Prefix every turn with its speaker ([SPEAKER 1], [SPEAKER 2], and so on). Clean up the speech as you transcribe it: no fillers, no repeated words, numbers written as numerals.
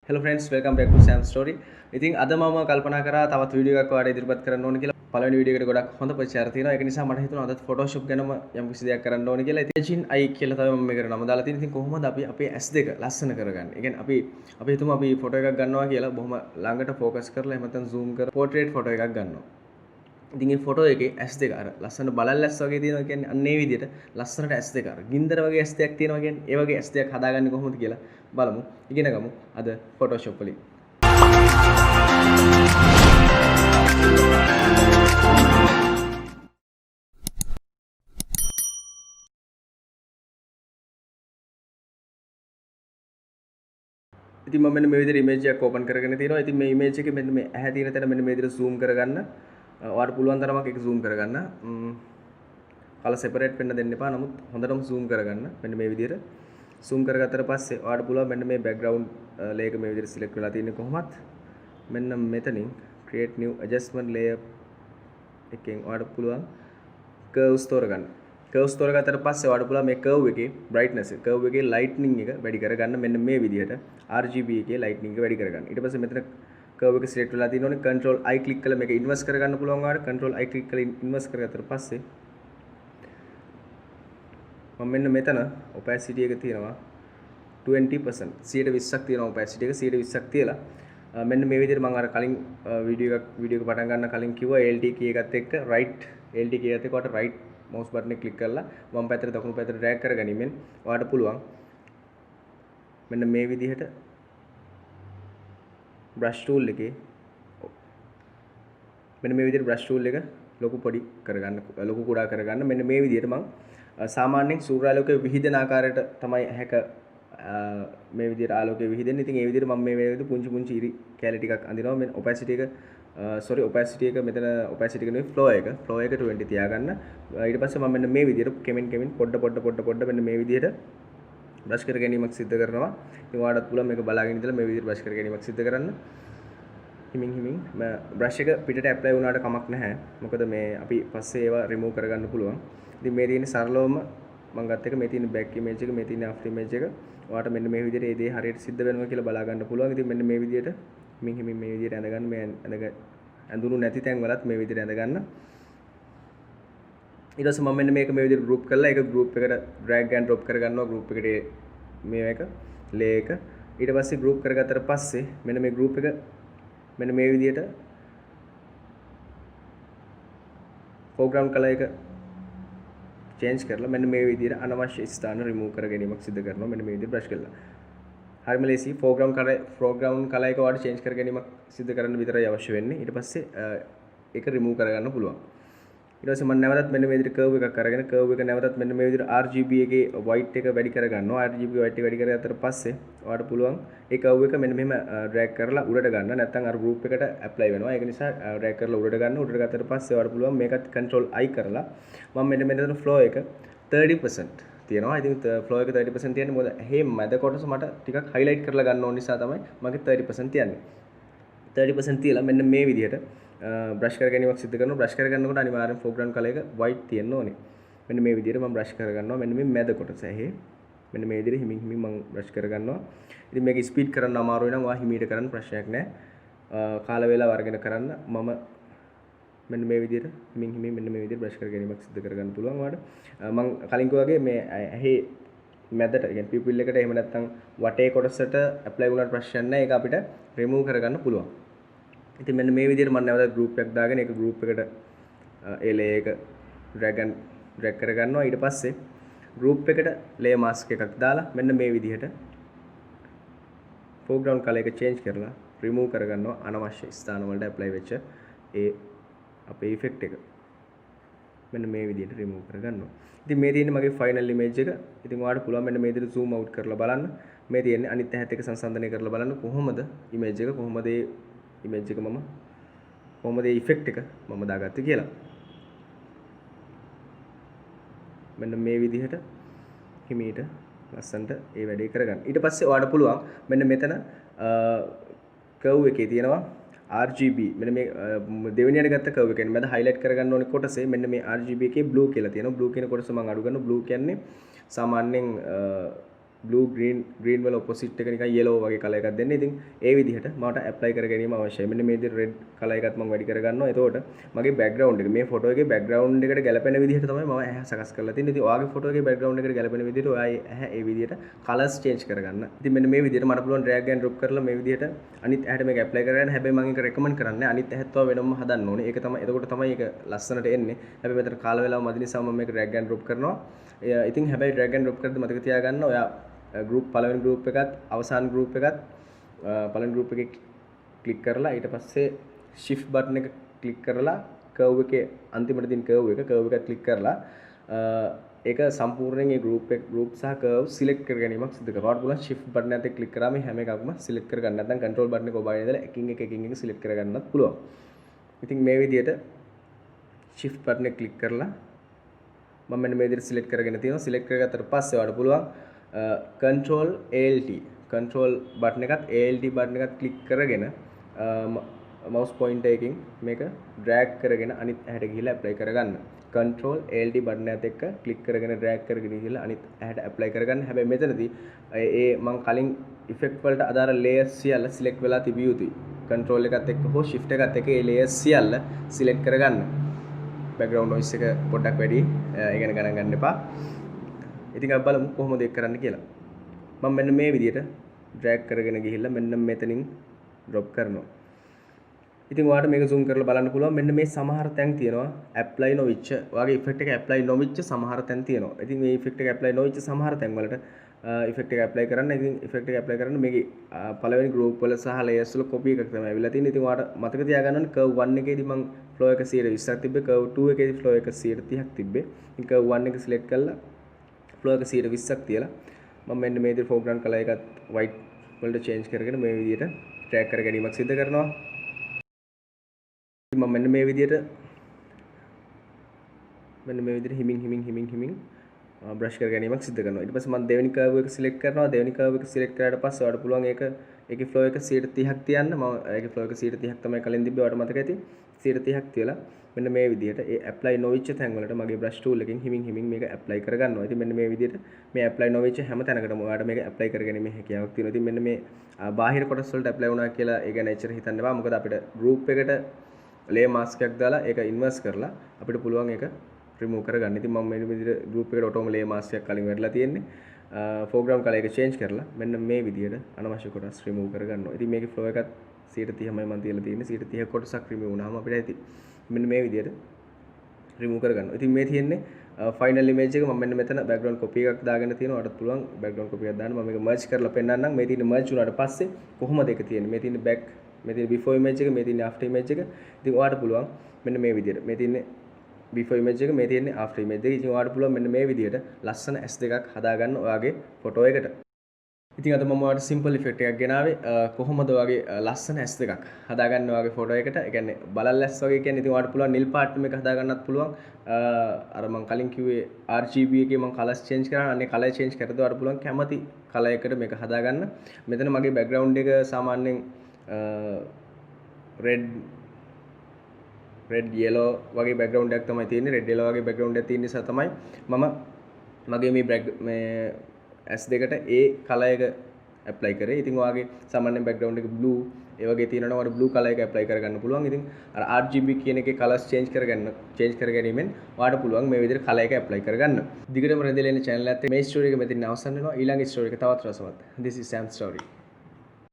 [SPEAKER 1] Hello friends, welcome back to Sam's Story. ඉතින් අද මම කල්පනා කරා තවත් වීඩියෝ එකක් ඔයාලට ඉදිරිපත් කරන්න ඕන කියලා. පළවෙනි වීඩියෝ එකට ගොඩක් හොඳ ප්‍රතිචාර තියෙනවා. ඒක නිසා මට හිතුණා අදත් Photoshop ගැනම යම් කිසි දෙයක් කරන්න ඕන කියලා. ඉතින් Engine I කියලා තමයි මම මේකට නම දාලා තියෙන්නේ. ඉතින් කොහොමද අපි අපේ S2 ලස්සන කරගන්නේ? ඒ කියන්නේ අපි හිතමු අපි ෆොටෝ එකක් ගන්නවා කියලා බොහොම ළඟට ફોකස් කරලා එහෙම නැත්නම් zoom කරලා portrait ෆොටෝ එකක් ගන්නවා. ඉතින් මේ ෆොටෝ එකේ S2 අර ලස්සන බලල්ලස් වගේ තියෙනවා කියන්නේ අන්න ඒ විදිහට ලස්සනට S2 අර ගින්දර වගේ S2ක් තියෙනවා කියන්නේ ඒ වගේ S2ක් හදාගන්නේ කොහොමද කියලා බලමු. ඉගෙන ගමු අද Photoshop වලින්. ඉතින් මම මෙන්න මේ විදිහට ඉමේජ් එකක් ඕපන් කරගෙන තියෙනවා. ඉතින් මේ ඉමේජ් එකේ මෙන්න මේ ඇහැ තියෙන තැන මෙන්න මේ විදිහට zoom කරගන්න. ඔයාලට පුළුවන් තරමක් ඒක zoom කරගන්න. කලර් separate වෙන්න දෙන්න එපා. නමුත් හොඳටම zoom කරගන්න. මෙන්න මේ විදිහට zoom කරගත්තට පස්සේ ඔයාලට පුළුවන් මෙන්න මේ background layer එක මේ විදිහට select වෙලා තියෙන්නේ කොහොමත් මෙන්න මෙතනින් create new adjustment layer එකෙන් ඔයාලට පුළුවන් curves තෝරගන්න. curves තෝරගත්තට පස්සේ ඔයාලට පුළුවන් මේ curve එකේ brightness එක curve එකේ lightning එක වැඩි කරගන්න මෙන්න මේ විදිහට RGB එකේ lightning එක වැඩි කරගන්න. ඊට පස්සේ මෙතන curve එක select වෙලා තියෙනෝනේ control I click කරලා මේක invert කරගන්න පුළුවන් ඔයාලට. control I click කරලා invert කරගත්තට පස්සේ මම මෙන්න මෙතන opacity එක තියෙනවා 20%. 120ක් තියෙනවා opacity එක 120ක් තියලා මෙන්න මේ විදිහට මම අර කලින් වීඩියෝ එක පටන් ගන්න කලින් කිව්වා LT key එකත් එක්ක right LT key එකත් එක්ක ඔයාලට right mouse button එක click කරලා වම් පැත්තට දකුණු පැත්තට drag කරගනිමින් ඔයාලට පුළුවන් මෙන්න මේ විදිහට brush tool එකේ මෙන්න මේ විදිහට brush tool එක ලොකු පොඩි කරගන්න ලොකු කුඩා කරගන්න මෙන්න මේ විදිහට මම සාමාන්‍යයෙන් සූර්යාලෝකයේ විහිදෙන ආකාරයට තමයි හැක මේ විදිහට ආලෝකයේ විහිදෙන්නේ. ඉතින් ඒ විදිහට මම මේ වේවිද පුංචි පුංචි ඉරි කැලි ටිකක් අඳිනවා. මේ opacity එක මෙතන opacity එක නෙවෙයි flow එක 20 තියාගන්න. ඊට පස්සේ මම මෙන්න මේ විදිහට කෙමෙන් පොඩ මෙන්න මේ විදිහට brush කර ගැනීමක් සිදු කරනවා. ඉතින් ඔයාලට පුළුවන් මේක බලාගෙන ඉඳලා මේ විදිහට brush කර ගැනීමක් සිදු කරන්න. හිමින් brush එක පිටට apply වුණාට කමක් නැහැ. මොකද මේ අපි පස්සේ ඒවා remove කරගන්න පුළුවන්. ඉතින් මේ තියෙන සරලවම මම ගත්ත එක මේ තියෙන back image එක මේ තියෙන after image එක ඔයාලට මෙන්න මේ විදිහට ඒ දේ හරියට සිද්ධ වෙනවා කියලා බලා ගන්න පුළුවන්. ඉතින් මෙන්න මේ විදිහට හිමින් මේ විදිහට ඇඳ ගන්න මේ ඇඳුණු නැති තැන් වලත් මේ විදිහට ඇඳ ගන්න. ඊට පස්සේ මම මෙන්න මේක මේ විදිහට group කරලා ඒක group එකට drag and drop කර ගන්නවා group එකට මේක layer එක. ඊට පස්සේ group කරගත්තට පස්සේ මෙන්න මේ group එක මෙන්න මේ විදිහට foreground color එක change කරලා මෙන්න මේ විදිහට අනවශ්‍ය ස්ථාන remove කර ගැනීමක් සිදු කරනවා මෙන්න මේ විදිහට brush කරලා. හරිම ලේසි foreground color එක ඔයාලට change කර ගැනීමක් සිදු කරන්න විතරයි අවශ්‍ය වෙන්නේ. ඊට පස්සේ ඒක remove කර ගන්න පුළුවන්. ඊට පස්සේ මම නැවතත් මෙන්න මේ විදිහට curve එකක් අරගෙන curve එක නැවතත් මෙන්න මේ විදිහට RGB එකේ white එක වැඩි කර ගන්නවා. RGB white එක වැඩි කරගත්තට පස්සේ ඔයාලට පුළුවන් ඒ curve එක මෙන්න මෙහෙම drag කරලා උඩට ගන්න. නැත්නම් අර group එකට apply වෙනවා. ඒක නිසා drag කරලා උඩට ගන්න. උඩට ගත්තට පස්සේ ඔයාලට පුළුවන් මේකත් control I කරලා මම මෙන්න මෙතන flow එක 30% තියෙනවා. ඉතින් flow එක 30% තියන්නේ මොකද ඇහි මැද කොටස මට ටිකක් highlight කරලා ගන්න ඕන නිසා තමයි මගේ 30% තියන්නේ. 30% තියලා මෙන්න මේ විදිහට brush කර ගැනීමක් සිදු කරනවා. brush කර ගන්නකොට අනිවාර්යෙන් foreground color එක white තියෙන්න ඕනේ. මෙන්න මේ විදිහට මම brush කර ගන්නවා. මෙන්න මේ මැද කොටස ඇහි මෙන්න මේ විදිහට හිමින් මම brush කර ගන්නවා. ඉතින් මේක speed කරන්න අමාරුයි නම් ඔයා හිමීට කරන්න ප්‍රශ්නයක් නැහැ. කාල වේලාව අරගෙන කරන්න මම මෙන්න මේ විදිහට හිමින් මෙන්න මේ විදිහට brush කර ගැනීමක් සිදු කර ගන්න පුළුවන් ඔයාලට. මම කලින් කිව්වා වගේ මේ ඇහි මැදට කියන්නේ pupil එකට එහෙම නැත්නම් වටේ කොටසට apply වුණාට ප්‍රශ්නයක් නැහැ. ඒක අපිට remove කරගන්න පුළුවන්. ඉතින් මෙන්න මේ විදිහට මම නැවත group එකක් දාගෙන ඒක group එකට ඒ layer එක drag කර ගන්නවා. ඊට පස්සේ group එකට layer mask එකක් දාලා මෙන්න මේ විදිහට foreground color එක change කරලා remove කර ගන්නවා අනවශ්‍ය ස්ථාන වලට apply වෙච්ච ඒ අපේ effect එක. මෙන්න මේ විදිහට remove කර ගන්නවා. ඉතින් මේ තියෙන්නේ මගේ final image එක. ඉතින් ඔයාලට පුළුවන් මෙන්න මේ විදිහට zoom out කරලා බලන්න. මේ තියෙන්නේ අනිත් ඇහැත් එක්ක සංසන්දනය කරලා බලන්න කොහොමද image එක කොහොමද image එක කොහොමද effect එක මම දාගත්තේ කියලා. මෙන්න මේ විදිහට හිමීට ලස්සන්ට ඒ වැඩේ කරගන්න. ඊට පස්සේ ඔයාලට පුළුවන් මෙන්න මෙතන curve එකේ තියෙනවා RGB මෙන්න මේ දෙවෙනියට ගත්ත curve එකෙන් මම highlight කරගන්න ඕනේ කොටසේ මෙන්න මේ RGB එකේ blue කියලා තියෙනවා. blue කියන කොටස මම අඩු කරනවා. blue කියන්නේ සාමාන්‍යයෙන් blue green වල opposite එක නිකන් yellow වගේ color එකක් දෙන්න. ඉතින් ඒ විදිහට මට apply කර ගැනීම අවශ්‍යයි. මෙන්න මේ විදිහට red color එකත් මම වැඩි කර ගන්නවා. එතකොට මගේ background එක මේ photo එකේ background එකට ගැලපෙන විදිහට තමයි මම ඇහැ සකස් කරලා තියෙන්නේ. ඉතින් ඔයාගේ photo එකේ background එකට ගැලපෙන විදිහට ඔයා ඇහැ ඒ විදිහට colors change කරගන්න. ඉතින් මෙන්න මේ විදිහට මට පුළුවන් drag and drop කරලා මේ විදිහට අනිත් ඇහැට මේක apply කරගන්න. හැබැයි මම ඒක recommend කරන්නේ අනිත් ඇහැත් ඔයා වෙනම හදන්න ඕනේ. ඒක තමයි එතකොට තමයි ඒක ලස්සනට එන්නේ. හැබැයි මෙතන කාල වේලාව මදි නිසා මම මේක drag and drop කරනවා. ඉතින් හැබැයි drag and drop කරද්දී මතක තියාගන්න ඔයා group පළවෙනි group එකත් අවසාන group එකත් පළවෙනි group එකේ click කරලා ඊට පස්සේ shift button එක click කරලා curve එකේ අන්තිමට තියෙන curve එකත් click කරලා ඒක සම්පූර්ණයෙන් මේ group සහ curve select කර ගැනීමක් සිදු කරනවා. ඔයාලට පුළුවන් shift button එකත් click කරාම මේ හැම එකක්ම select කර ගන්න. නැත්නම් control button එක ඔබාගෙන ඉඳලා එකින් එක select කර ගන්නත් පුළුවන්. ඉතින් මේ විදිහට shift button එක click කරලා මම මෙන්න මේ විදිහට select කරගෙන තියෙනවා. select කරගත්තට පස්සේ ඔයාලට පුළුවන් control button එකත් alt button එකත් click කරගෙන mouse pointer එකකින් මේක drag කරගෙන අනිත් ඇහැට ගිහිල්ලා apply කරගන්න. control alt button එකත් එක්ක click කරගෙන drag කරගෙන ගිහිල්ලා අනිත් ඇහැට apply කරගන්න. හැබැයි මෙතනදී මම කලින් effect වලට අදාළ layers සියල්ල select වෙලා තිබිය යුතුයි. control එකත් එක්ක හෝ shift එකත් එක්ක මේ layers සියල්ල select කරගන්න. background noise එක පොඩ්ඩක් වැඩි. ඒ ගැන ගණන් ගන්න එපා. ඉතින් අපි බලමු කොහොමද ඒක කරන්න කියලා. මම මෙන්න මේ විදිහට drag කරගෙන ගිහිල්ලා මෙන්න මෙතනින් drop කරනවා. ඉතින් ඔයාලට මේක zoom කරලා බලන්න පුළුවන්. මෙන්න මේ සමහර තැන් තියෙනවා apply නොවිච්ච. ඔයාගේ effect එක apply නොවිච්ච සමහර තැන් තියෙනවා. ඉතින් මේ effect එක apply නොවිච්ච සමහර තැන් වලට effect එක apply කරන්න. ඉතින් effect එක apply කරන්න මේකේ පළවෙනි group වල සහ layers වල copy එකක් තමයි අවිලා තියෙන්නේ. ඉතින් ඔයාලට මතක තියාගන්න ඕනේ curve 1 එකේදී මම flow එක 120ක් තිබ්බේ. curve 2 එකේදී flow එක 130ක් තිබ්බේ. ඉතින් curve 1 එක select කරලා flow එක 120ක් තියලා මම මෙන්න මේ විදිහට foreground color එකත් white වලට change කරගෙන මේ විදිහට drag කර ගැනීමක් සිදු කරනවා. මම මෙන්න මේ විදිහට හිමින් brush කර ගැනීමක් සිදු කරනවා. ඊට පස්සේ මම දෙවෙනි curve එක select කරනවා. දෙවෙනි curve එක select කරාට පස්සේ ඔයාලට පුළුවන් ඒකේ flow එක 130ක් තියන්න. මම ඒකේ flow එක 130ක් තමයි කලින් තිබ්බේ. ඔයාලට මතක ඇති. 130ක් තියලා මෙන්න මේ විදිහට ඒ apply නොවිච්ච තැන් වලට මගේ brush tool එකෙන් හිමින් මේක apply කර ගන්නවා. ඉතින් මෙන්න මේ විදිහට මේ apply නොවිච්ච හැම තැනකටම ඔයාලට මේක apply කරගැනීමේ හැකියාවක් තියෙනවා. ඉතින් මෙන්න මේ බාහිර කොටස් වලට apply වුණා කියලා ඒ ගැන එච්චර හිතන්න එපා. මොකද අපිට group එකට layer mask එකක් දාලා ඒක inverse කරලා අපිට පුළුවන් ඒක remove කරගන්න. ඉතින් මම මේ විදිහට group එකට auto layer mask එකක් කලින් වැටලා තියෙන්නේ. foreground color එක change කරලා මෙන්න මේ විදිහට අනවශ්‍ය කොටස් remove කරගන්නවා. ඉතින් මේකේ flow එකත් 130මයි මම තියලා තියෙන්නේ. 130 කොටසක් remove වුණාම අපිට ඇති. මෙන්න මේ විදිහට remove කරගන්නවා. ඉතින් මේ තියෙන්නේ final image එක. මම මෙන්න මෙතන background copy එකක් දාගෙන තියෙනවා. ඔයාලට පුළුවන් background copy එකක් දාන්න. මම මේක merge කරලා පෙන්නන්නම්. මේ තියෙන merge වුණාට පස්සේ කොහොමද ඒක තියෙන්නේ? මේ තියෙන back, මේ තියෙන before image එක, මේ තියෙන after image එක. ඉතින් ඔයාලට පුළුවන් මෙන්න මේ විදිහට. මේ තියෙන්නේ before image එක, මේ තියෙන්නේ after image එක. ඉතින් ඔයාලට පුළුවන් මෙන්න මේ විදිහට ලස්සන S2ක් හදාගන්න ඔයාගේ photo එකට. ඉතින් අද මම ඔයාලට simple effect එකක් ගෙනාවේ කොහොමද ඔයාගේ ලස්සන S2ක් හදාගන්න ඔයාගේ photo එකට. ඒ කියන්නේ බලල් S වගේ කියන්නේ. ඉතින් ඔයාලට පුළුවන් නිල් පාට් මේක හදාගන්නත් පුළුවන්. අර මම කලින් කිව්වේ RGB එකේ මම colors change කරා. අනේ color change කරද්දී ඔයාලට පුළුවන් කැමති color එකකට මේක හදාගන්න. මෙතන මගේ background එක සාමාන්‍යයෙන් red yellow වගේ background එකක් තමයි තියෙන්නේ. red yellow වගේ background එකක් තියෙන නිසා තමයි මම මගේ මේ S2කට ඒ color එක apply කරේ. ඉතින් ඔයාගේ සාමාන්‍ය background එක blue ඒ වගේ තියෙනවා. ඔයාලට blue color එක apply කරගන්න පුළුවන්. ඉතින් අර RGB කියන එකේ colors change කර ගැනීමෙන් ඔයාලට පුළුවන් මේ විදිහට color එක apply කරගන්න. දිගටම රැඳිලා ඉන්න channel එකත් මේ story එක මෙතන අවසන් වෙනවා. ඊළඟ story එක තවත් රසවත්. This is Sam's story.